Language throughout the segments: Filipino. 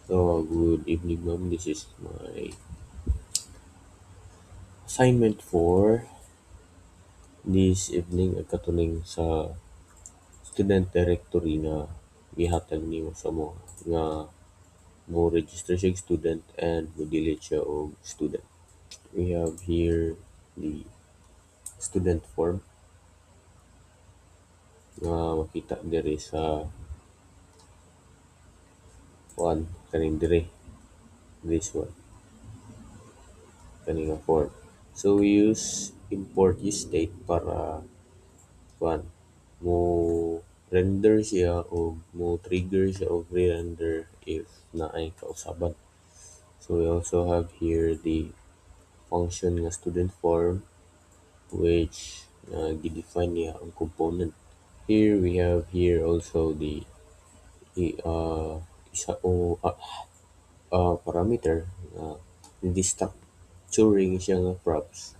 So, good evening, ma'am. This is my assignment for this evening. Katuning sa student directory nga gihatag nimo sa mo nga mo register siya student and mo delete siya og student. We have here the student form nga makita diri sa one kaning diri this one kaning nga form. So we use import use state para kuan mo render siya o mo trigger siya og re-render if naay kausaban. So we also have here the function nga student form which gidefine niya ang component. Here we have here also the isa o parameter na structuring siya nga props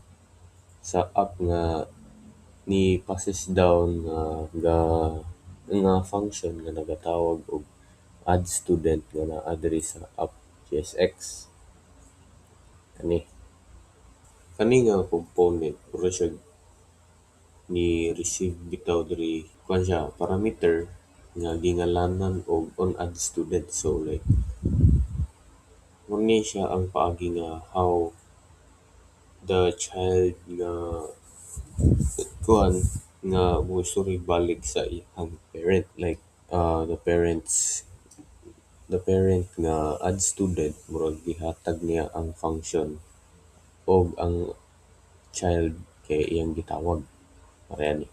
sa app nga ni passes down nga function nga nagatawag og add student nga naa diri sa app JSX kani kani nga component puro siya ni receive bitaw diri kuan siya parameter nga gingalanan og on add student. So like muni siya ang paagi nga how the child nga kuan nga moisuri balik sa iyang parent like the parent nga add student murag gihatag niya ang function og ang child kay iyang gitawag pareha ni.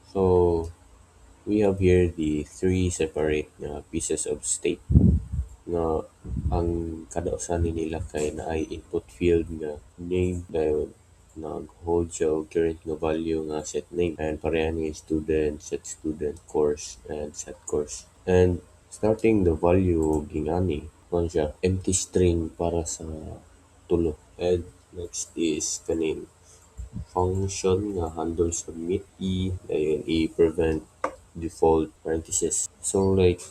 So we have here the three separate pieces of state nga ang kada usa ni nila kay naay input field nga name dayon nag-hold siya og current nga value nga set name and pareha ni student course and set course. And starting the value gingani kuan siya empty string para sa tulo. And next is kaning function nga handle submit dayon prevent default parenthesis. So like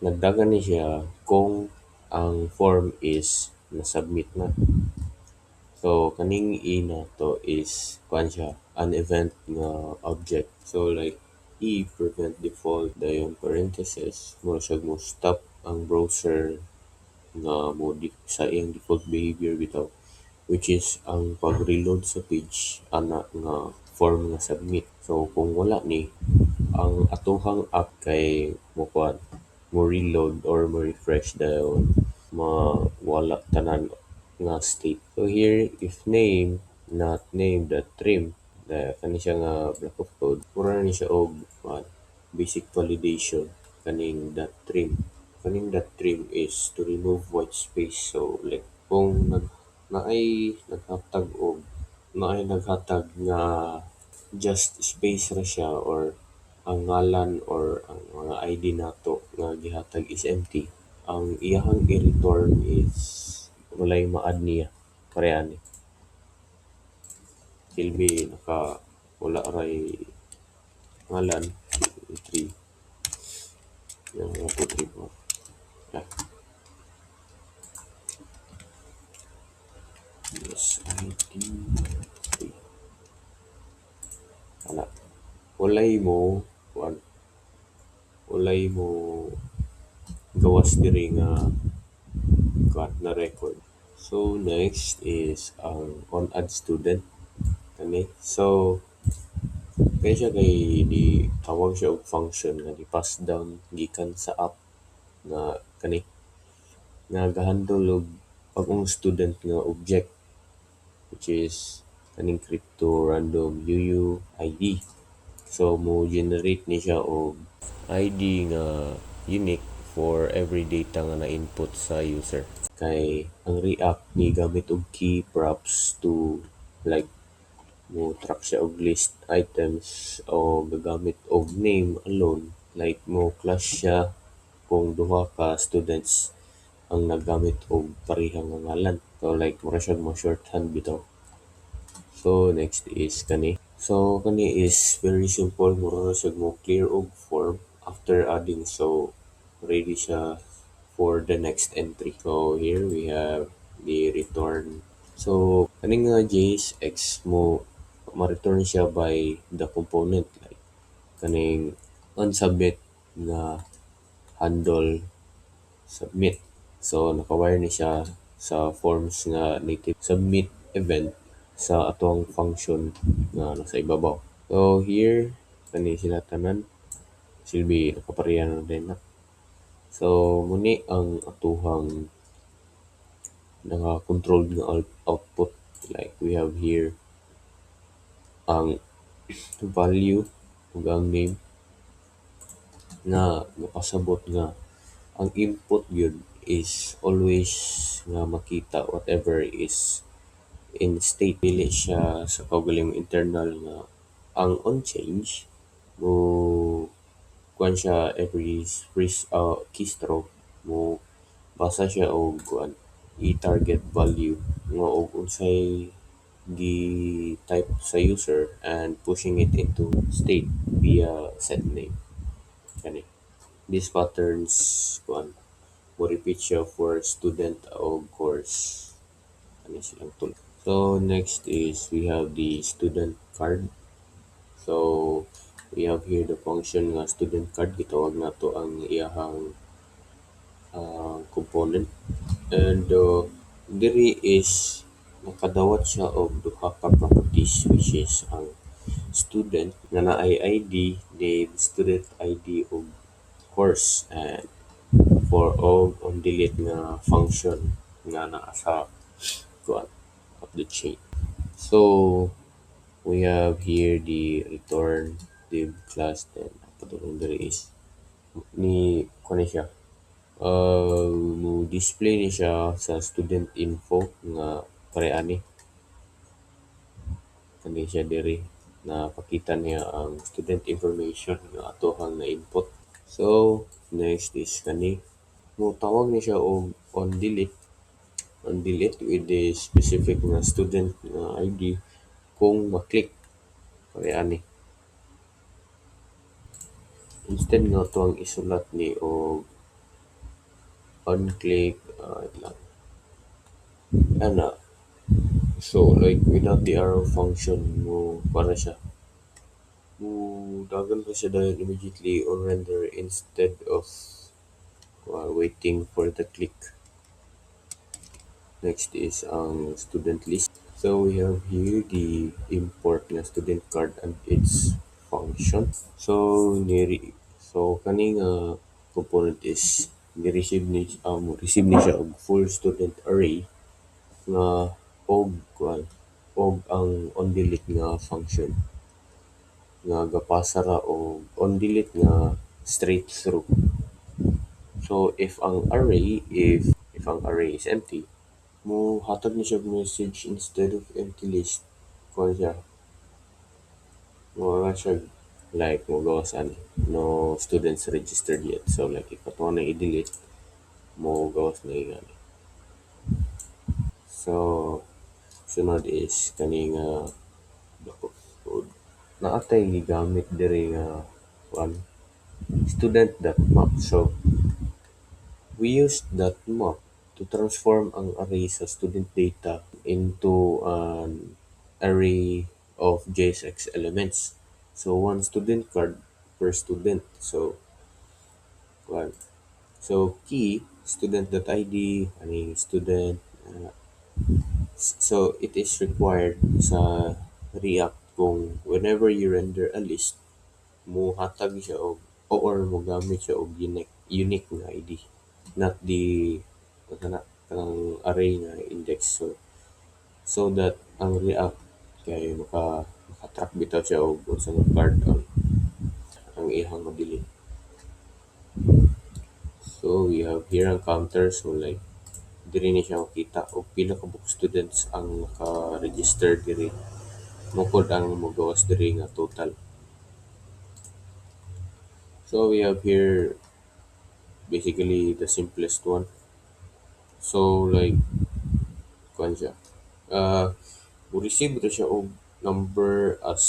nagdagan ni siya kung ang form is na-submit na. So kaning na to is kuan siya an event nga object. So like prevent default dayon parenthesis mo siya mo stop ang browser nga mo sa iyang default behavior bitaw which is ang pag-reload sa page ana nga form nga submit. So kung wala ni ang atohang app kay mo kuan mo reload or mo refresh dayon mawala tanan nga state. So here if name not named the trim kani siya nga block of code mura ni siya og basic validation kaning dot trim. Kaning dot trim is to remove white space. So like kung naay naghatag og naay naghatag nga just space ra siya or ang ngalan or ang mga ID nato nga gihatag is empty, ang iyahang i-return is walay ma-add niya pareha ni silbi naka wala ray ngalan 3 yung 1 2 3 4 yeah. Yes, ID 3 ana walay mo kuan walay mo gawas diri nga kuan na record. So next is ang on add student kani. So kaya siya kay di tawag siya og function nga di pass down gikan sa app nga kani nga gahandle og pag-ong student nga object which is kaning crypto random UUID. So mo generate ni siya og ID nga unique for every data nga na-input sa user. Kay ang React ni gamit og key props to like mo track siya og list items o gagamit og name alone like mo class siya kung duha ka students ang naggamit og parehang nga ngalan. So like mura siya mo shorthand bitaw. So next is kani. So kani is very simple mura siya mo clear og form after adding. So ready siya for the next entry. So here we have the return. So kaning nga JSX mo ma-return siya by the component like kaning unsubmit nga handle submit. So nakawire ni siya sa forms nga native submit event sa atong function nga nasa ibabaw. So here kani sila tanan silbi nakapareha na din na. So muni ang atuhang naka-controlled nga output like we have here ang value ug ang name nga napasabot nga ang input yun is always nga makita whatever is in state dili siya sa kaugaling internal nga ang on change mo kuan siya every keystroke mo basa siya og kuan i-target value nga og unsay gi-type sa user and pushing it into state via set name kani. These patterns kuan mo repeat siya for student o course kani silang tool. So next is we have the student card. So we have here the function nga student card gitawag nato ang iyahang component and diri is nakadawat siya og duha ka properties which is ang student nga naay ID, name, student ID ug course and for all on delete nga function nga naa sa kuan of the chain. So we have here the return div class then padulong diri is ni kuan ni siya mo display ni siya sa student info nga pareani kani siya diri na pakita niya ang student information nga atohang na input. So next is kani mo tawag ni siya og on delete with the specific nga student nga ID kung maklik pareani. Instead nga ito ang isulat ni og on click lang ana. So like without the arrow function mo para siya mo dagan pa siya dahil immediately or render instead of waiting for the click. Next is ang student list. So we have here the import nga student card and its function. So kaning component is receive ni siya og full student array nga og kuan og ang on delete nga function nga gapasa ra og on delete nga straight through. So if ang array is empty mo hatag ni siya og message instead of empty list kuan siya wala siya like mo gawas ani no students registered yet. So like if ato na i-delete mo gawas na ingani. So sunod is kaning code naatay gigamit diri nga kuan student.map. So we use that map to transform ang array sa student data into an array of JSX elements. So one student card per student. So kuan so key student.id ani student so it is required sa React kung whenever you render a list mo hatag siya og or mo gamit siya og unique nga ID not the kanang array nga index. So that ang React kay maka-track bitaw siya og unsa nga card ang ihang mo-delete. So we have here ang counter. So like diri ni siya makita og pila ka book students ang naka-register diri mukod ang mogawas diri nga total. So we have here basically the simplest one. So like kuan siya mo receive ra siya og number as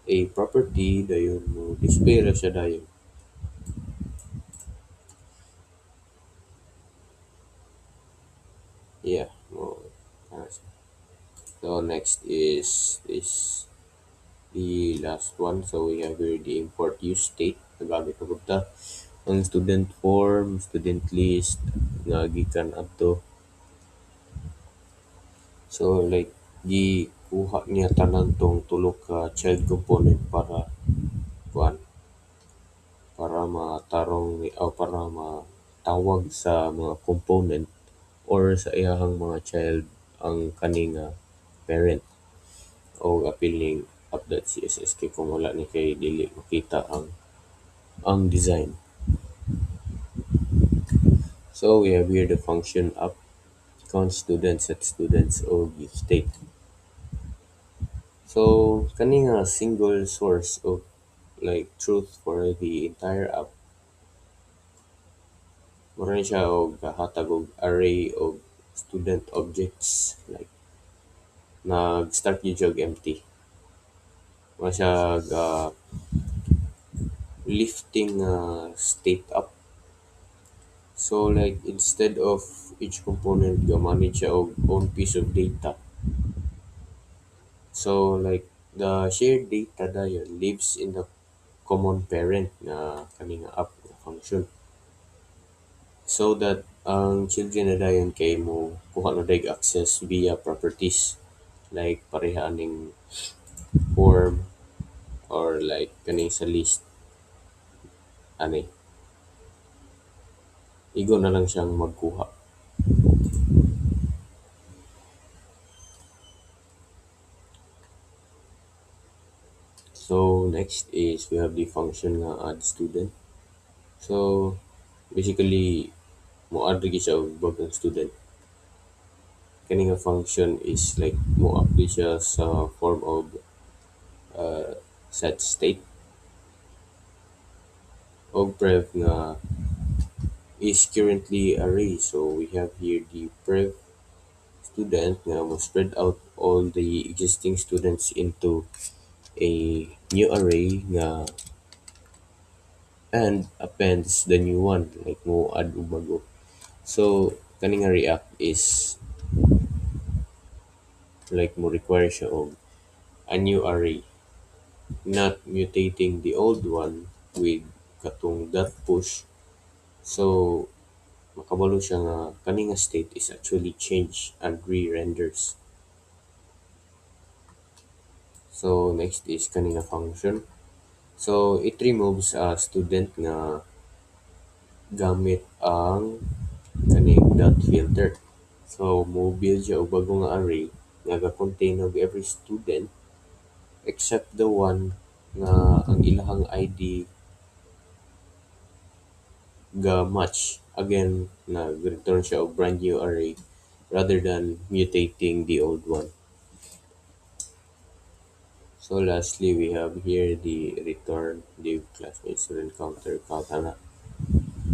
a property dayon mo display ra siya dayon Yeah. Mo ana siya. So next is this the last one. So we have here the import use state. Nagamit na gud ta ang student form, student list nga gikan adto. So like kuha niya tanan tong tulo ka child component para kuan para matarong o para matawag sa mga component or sa iyahang mga child ang kaning parent o appealing app.css kay kung wala ni kay dili makita ang design. So we have here the function app count students, set students o give state. So kani nga single source of like truth for the entire app. Mura ni siya og hatag og array of student objects like nag-start gyud siya og empty. Mura siya lifting state up. So like instead of each component manage siya og own piece of data. So like the shared data dayon lives in the common parent na kaning app na function. So that ang children na dayon kay mo kuha na dag access via properties like pareha ning form or like kaning sa list ani igo na lang siyang magkuha. So next is we have the function nga add student. So basically mo add lagi siya og bagong student. Kani nga function is like mo update siya sa form of set state og prev nga is currently array. So we have here the prev student nga mo spread out all the existing students into a new array nga and appends the new one like mo add og bago. So kani nga React is like mo require siya og a new array, not mutating the old one with katong dot push. So makabalo siya nga kani nga state is actually changed and re-renders. So next is kani nga function. So it removes a student nga gamit ang kaning dot filter. So mo build siya og bago nga array nga ga-contain of every student except the one nga ang ilahang ID ga match. Again nag-return siya og brand new array rather than mutating the old one. So lastly, we have here the return div classmates student counter count ana.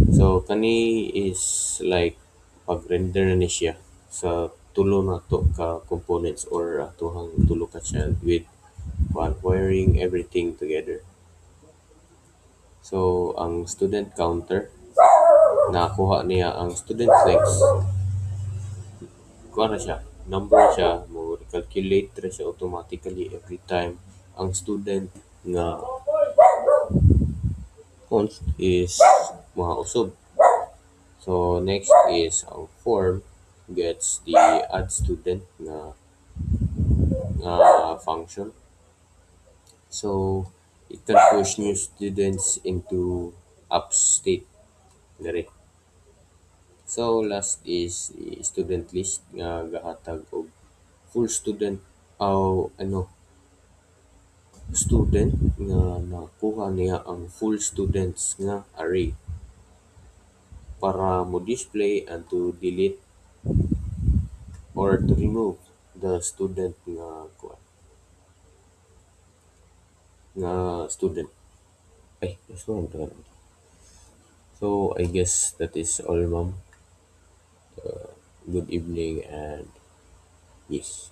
So kani is like pag-render na ni siya sa tulo na to ka components or atohang tulo ka child with one wiring everything together. So ang student counter nakuha niya ang student flex kuha na siya number siya mo calculate ra siya automatically every time ang student nga const is mga usog. So next is ang form gets the add student nga function. So it can push new students into app state. Dere. So last is the student list nga gahatag og full student ano student nga nakuha niya ang full students nga array para mo display and to delete or to remove the student nga student. Ay, mas mo So I guess that is all, ma'am. Good evening and yes.